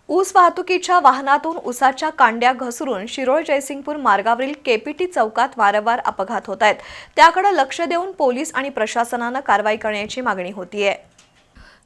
ऊस वाहतुकीच्या वाहनातून ऊसाच्या कांड्या घसरून शिरोळ जयसिंगपूर मार्गावरील केपीटी चौकात वारंवार अपघात होत आहेत। त्याकडे लक्ष देऊन पोलीस आणि प्रशासनाने कारवाई करण्याची मागणी होतीये।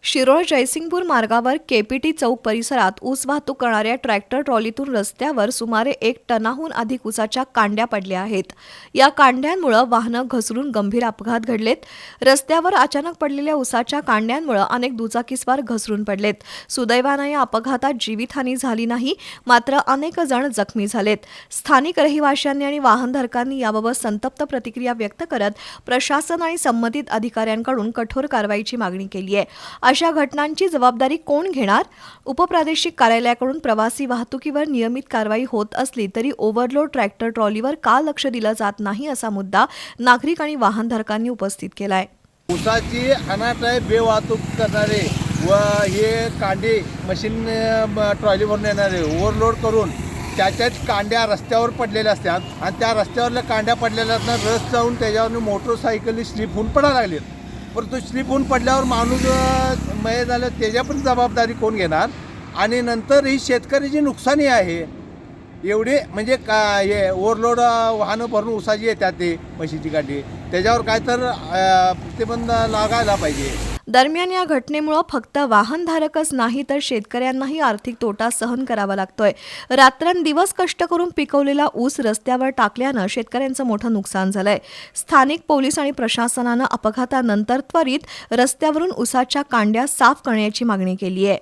शिरोळ जयसिंगपूर मार्गावर केपीटी चौक परिसरात ऊस वाहतूक करणाऱ्या ट्रॅक्टर ट्रॉलीतून रस्त्यावर सुमारे 1 टनाहून अधिक ऊसाच्या कांड्या पडल्या आहेत। या कांड्यांमुळे वाहनं घसरून गंभीर अपघात घडलेत। रस्त्यावर अचानक पडलेल्या ऊसाच्या कांड्यांमुळे अनेक दुचाकीस्वार घसरून पडलेत। सुदैवाने या अपघातात जीवितहानी झाली नाही, मात्र अनेक जण जखमी झालेत। स्थानिक रहिवाशांनी आणि वाहनधारकांनी याबाबत संतप्त प्रतिक्रिया व्यक्त करत प्रशासन आणि संबंधित अधिकाऱ्यांकडून कठोर कारवाईची मागणी केली आहे। अशा घटनांची जबाबदारी कोण घेणार? उपप्रादेशिक कार्यालयाकडून प्रवासी वाहतुकीवर नियमित कारवाई होत असली तरी ओव्हरलोड ट्रॅक्टर ट्रॉलीवर का लक्ष दिलं जात नाही असा मुद्दा नागरिक आणि वाहनधारकांनी उपस्थित केलाय। ऊसाची अनाठाई बेवाहतूक करणारे व हे कांडे मशीन ट्रॉलीवरून येणारे ओव्हरलोड करून त्याच्याच कांड्या रस्त्यावर पडलेल्या असतात आणि त्या रस्त्यावरल्या कांड्या पडलेल्या असतात। रस जाऊन त्याच्यावर मोटरसायकली स्लिप होऊन पडायला लागलेत। परंतु स्लिप होऊन पडल्यावर माणूस मय झालं त्याच्या पण जबाबदारी कोण घेणार? आणि नंतर ही शेतकऱ्याची नुकसानी आहे एवढे म्हणजे का हे ओव्हरलोड वाहनं भरून ऊसाची येतात ते म्हशीची गाडी, त्याच्यावर काय तर प्रतिबंध लागायला पाहिजे। दरम्यान या घटनेमुळे फक्त वाहनधारकच नाही तर शेतकऱ्यांनाही आर्थिक तोटा सहन करावा लागतोय। रात्रंदिवस कष्ट करून पिकवलेला ऊस रस्त्यावर टाकल्यानं शेतकऱ्यांचं मोठं नुकसान झालंय। स्थानिक पोलीस आणि प्रशासनानं अपघातानंतर त्वरित रस्त्यावरून ऊसाच्या कांड्या साफ करण्याची मागणी केली आहे।